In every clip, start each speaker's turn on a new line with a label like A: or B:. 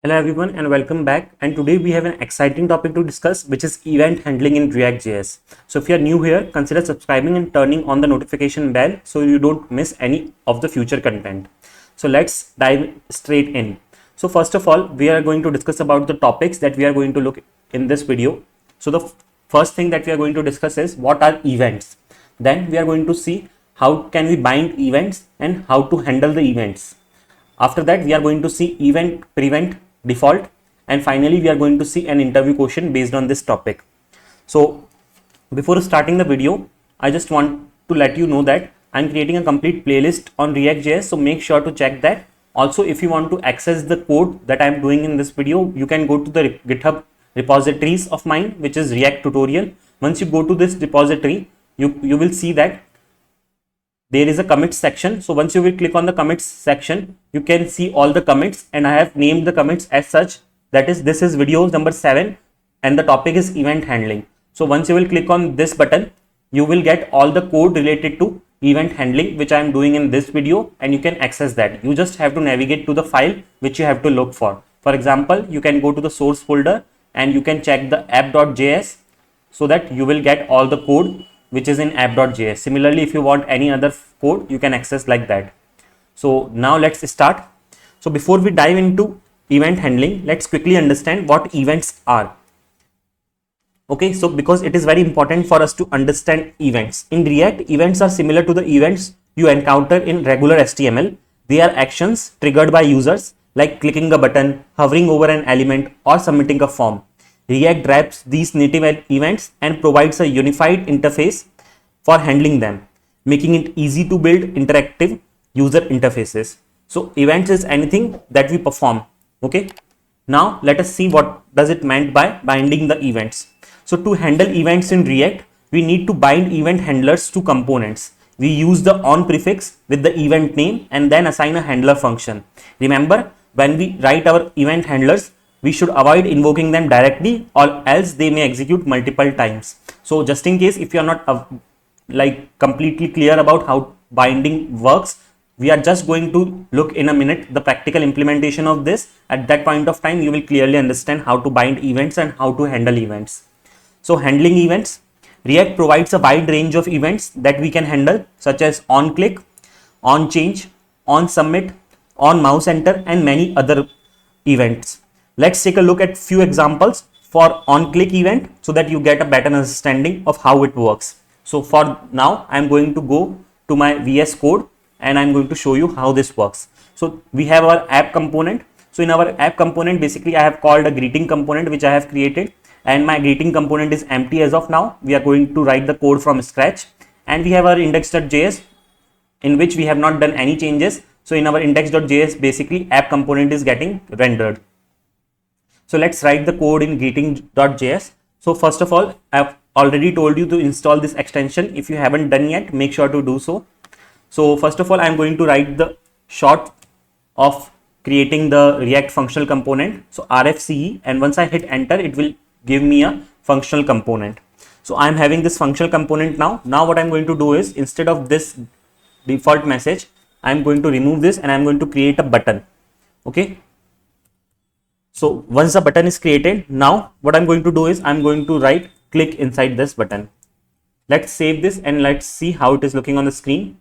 A: Hello everyone and welcome back, and today we have an exciting topic to discuss, which is event handling in React.js. So if you are new here, consider subscribing and turning on the notification bell so you don't miss any of the future content. So let's dive straight in. So first of all, we are going to discuss about the topics that we are going to look in this video. So the first thing that we are going to discuss is what are events. Then we are going to see how can we bind events and how to handle the events. After that, we are going to see event prevent default, and finally we are going to see an interview question based on this topic. So before starting the video, I just want to let you know that I'm creating a complete playlist on React.js, so make sure to check that. Also, if you want to access the code that I'm doing in this video, you can go to the GitHub repositories of mine, which is React tutorial. Once you go to this repository, you will see that there is a commits section. So once you will click on the commits section, you can see all the commits, and I have named the commits as such. That is, this is videos number 7 and the topic is event handling. So once you will click on this button, you will get all the code related to event handling, which I am doing in this video, and you can access that. You just have to navigate to the file which you have to look for. For example, you can go to the source folder and you can check the app.js so that you will get all the code which is in app.js. Similarly, if you want any other code, you can access like that. So now let's start. So before we dive into event handling, let's quickly understand what events are. Okay, so because it is very important for us to understand events. In React, events are similar to the events you encounter in regular HTML. They are actions triggered by users, like clicking a button, hovering over an element, or submitting a form. React wraps these native events and provides a unified interface for handling them, making it easy to build interactive user interfaces. So events is anything that we perform. Okay. Now let us see what does it meant by binding the events. So to handle events in React, we need to bind event handlers to components. We use the on prefix with the event name and then assign a handler function. Remember, when we write our event handlers, we should avoid invoking them directly, or else they may execute multiple times. So just in case if you are not completely clear about how binding works, we are just going to look in a minute the practical implementation of this. At that point of time, you will clearly understand how to bind events and how to handle events. So handling events, React provides a wide range of events that we can handle, such as on click, on change, on submit, on mouse enter, and many other events. Let's take a look at few examples for on click event so that you get a better understanding of how it works. So for now, I'm going to go to my VS Code and I'm going to show you how this works. So we have our app component. So in our app component, basically I have called a greeting component which I have created, and my greeting component is empty as of now. We are going to write the code from scratch, and we have our index.js in which we have not done any changes. So in our index.js, basically app component is getting rendered. So let's write the code in greeting.js. So first of all, I've already told you to install this extension. If you haven't done yet, make sure to do so. So first of all, I'm going to write the short of creating the React functional component. So RFCE, and once I hit enter, it will give me a functional component. So I'm having this functional component now. Now what I'm going to do is, instead of this default message, I'm going to remove this and I'm going to create a button. Okay. So once the button is created, now what I'm going to do is I'm going to right click inside this button. Let's save this and let's see how it is looking on the screen.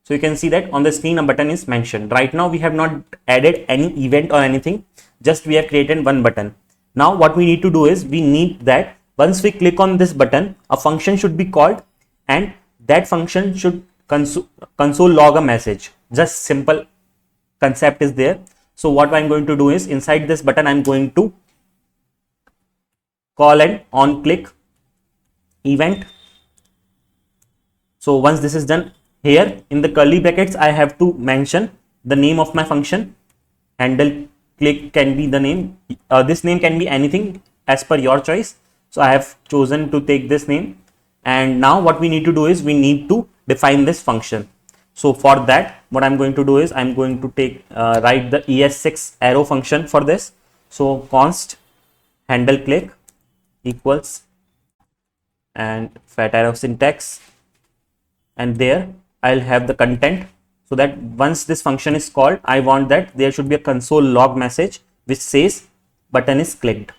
A: So you can see that on the screen a button is mentioned. Right now we have not added any event or anything, just we have created one button. Now what we need to do is we need that once we click on this button, a function should be called, and that function should console log a message. Just simple concept is there. So what I'm going to do is, inside this button, I'm going to call an on click event. So once this is done, here in the curly brackets, I have to mention the name of my function. Handle click can be the name. This name can be anything as per your choice. So I have chosen to take this name. And now what we need to do is we need to define this function. So for that, what I'm going to do is I'm going to write the ES6 arrow function for this. So const handle click equals and fat arrow syntax, and there I'll have the content. so that once this function is called, I want that there should be a console log message which says button is clicked.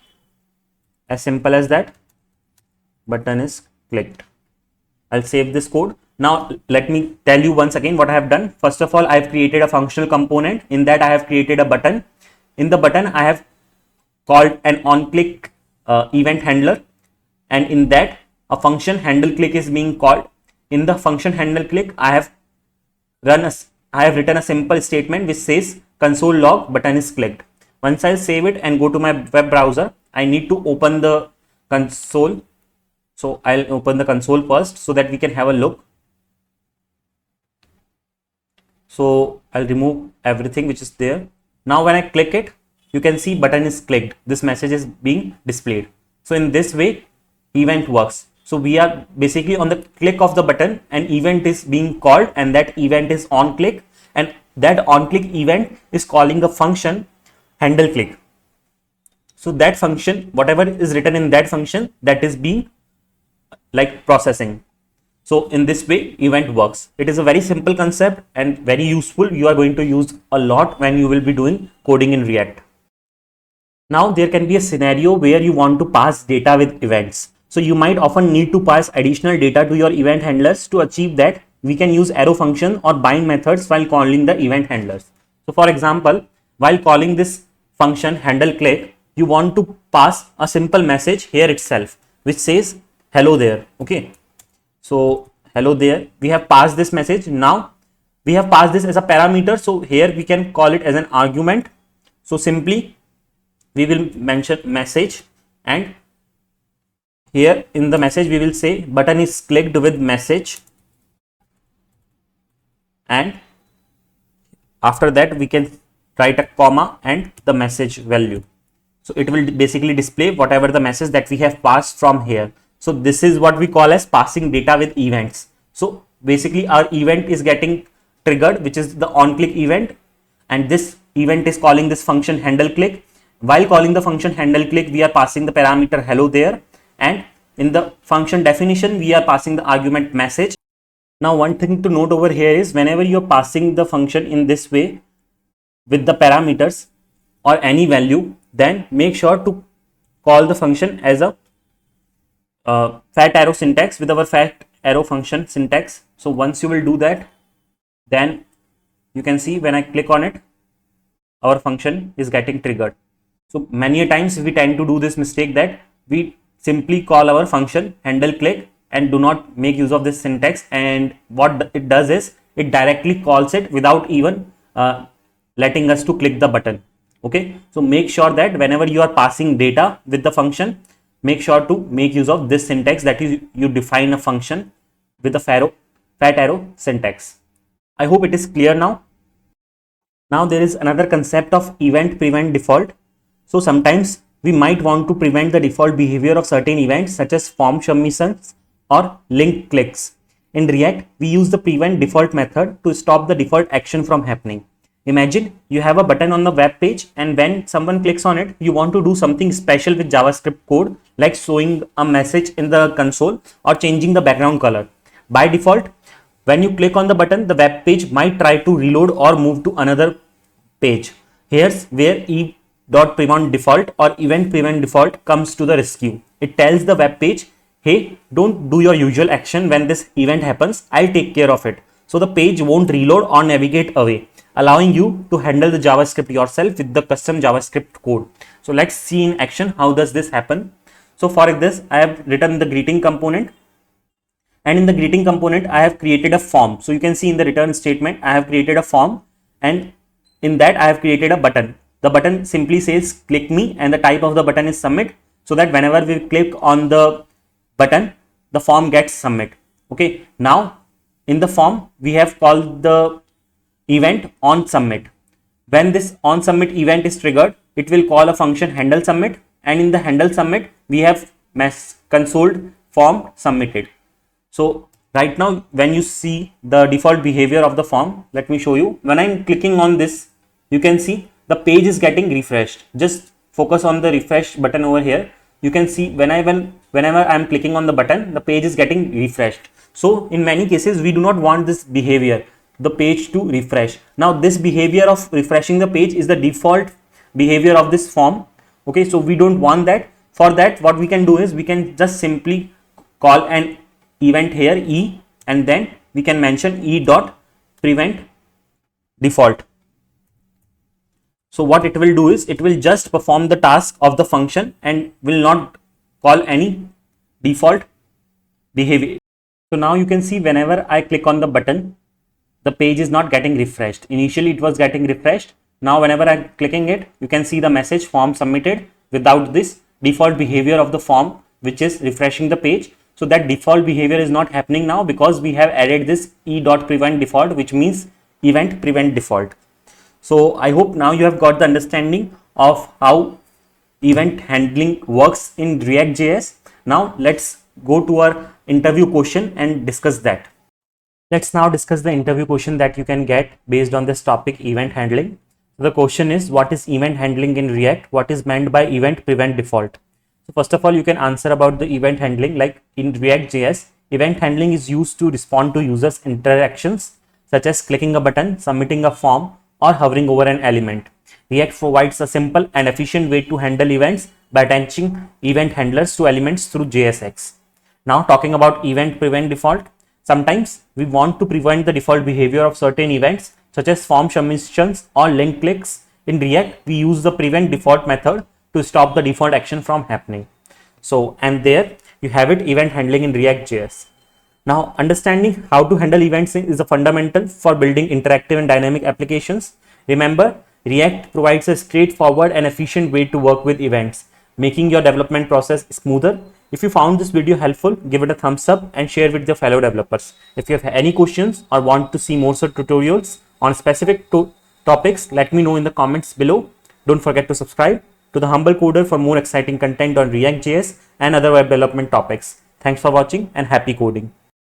A: As simple as that, button is clicked. I'll save this code. Now let me tell you once again what I have done. First of all, I have created a functional component. In that I have created a button. In the button I have called an on-click event handler, and in that a function handle click is being called. In the function handle click I have written a simple statement which says console log button is clicked. Once I save it and go to my web browser, I need to open the console. So I'll open the console first so that we can have a look. So I'll remove everything which is there. Now when I click it, you can see button is clicked. This message is being displayed. So in this way, event works. So we are basically on the click of the button, an event is being called, and that event is on click, and that on click event is calling a function handle click. So that function, whatever is written in that function, that is being like processing. So in this way, event works. It is a very simple concept and very useful. You are going to use a lot when you will be doing coding in React. Now there can be a scenario where you want to pass data with events. So you might often need to pass additional data to your event handlers. To achieve that, we can use arrow function or bind methods while calling the event handlers. So for example, while calling this function handle click, you want to pass a simple message here itself which says hello there. Okay. So hello there, we have passed this message. Now we have passed this as a parameter. So here we can call it as an argument. So simply we will mention message, and here in the message we will say button is clicked with message, and after that we can write a comma and the message value. So it will basically display whatever the message that we have passed from here. So this is what we call as passing data with events. So basically our event is getting triggered, which is the on click event, and this event is calling this function handle click. While calling the function handle click, we are passing the parameter hello there, and in the function definition we are passing the argument message. Now one thing to note over here is whenever you are passing the function in this way with the parameters or any value, then make sure to call the function as a fat arrow syntax with our fat arrow function syntax. So once you will do that, then you can see when I click on it, our function is getting triggered. So many a times we tend to do this mistake that we simply call our function handle click and do not make use of this syntax, and what it does is it directly calls it without even letting us to click the button. Okay, so make sure that whenever you are passing data with the function, make sure to make use of this syntax, that is you define a function with a fat arrow syntax. I hope it is clear now. Now there is another concept of event prevent default. So sometimes we might want to prevent the default behavior of certain events such as form submissions or link clicks. In React, we use the prevent default method to stop the default action from happening. Imagine you have a button on the web page, and when someone clicks on it, you want to do something special with JavaScript code like showing a message in the console or changing the background color. By default, when you click on the button, the web page might try to reload or move to another page. Here's where e.prevent default or event prevent default comes to the rescue. It tells the web page, hey, don't do your usual action when this event happens, I'll take care of it. So the page won't reload or navigate away, allowing you to handle the JavaScript yourself with the custom JavaScript code. So let's see in action how does this happen. So for this, I have written the greeting component, and in the greeting component I have created a form. So you can see in the return statement I have created a form, and in that I have created a button. The button simply says click me, and the type of the button is submit, so that whenever we click on the button, the form gets submit. Okay, now in the form we have called the event on submit. When this on submit event is triggered, it will call a function handle submit, and in the handle submit we have consoled form submitted. So right now when you see the default behavior of the form, let me show you. When I'm clicking on this, you can see the page is getting refreshed. Just focus on the refresh button over here. You can see whenever I'm clicking on the button, the page is getting refreshed. So in many cases we do not want this behavior the page to refresh. Now this behavior of refreshing the page is the default behavior of this form. Okay, so we don't want that. For that, what we can do is we can just simply call an event here e, and then we can mention e dot prevent default. So what it will do is it will just perform the task of the function and will not call any default behavior. So now you can see whenever I click on the button, the page is not getting refreshed. Initially it was getting refreshed. Now whenever I'm clicking it, you can see the message form submitted without this default behavior of the form, which is refreshing the page. So that default behavior is not happening now because we have added this e.prevent default, which means event prevent default. So I hope now you have got the understanding of how event handling works in React.js. Now let's go to our interview question and discuss that. Let's now discuss the interview question that you can get based on this topic, event handling. The question is, what is event handling in React? What is meant by event prevent default? So first of all, you can answer about the event handling. Like in React.js, event handling is used to respond to users' interactions such as clicking a button, submitting a form, or hovering over an element. React provides a simple and efficient way to handle events by attaching event handlers to elements through JSX. Now talking about event prevent default, sometimes we want to prevent the default behavior of certain events such as form submissions or link clicks. In React, we use the prevent default method to stop the default action from happening. So, and there you have it, event handling in React.js. Now, understanding how to handle events is a fundamental for building interactive and dynamic applications. Remember, React provides a straightforward and efficient way to work with events, making your development process smoother. If you found this video helpful, give it a thumbs up and share with your fellow developers. If you have any questions or want to see more such tutorials on specific topics, let me know in the comments below. Don't forget to subscribe to the Humble Coder for more exciting content on React.js and other web development topics. Thanks for watching and happy coding.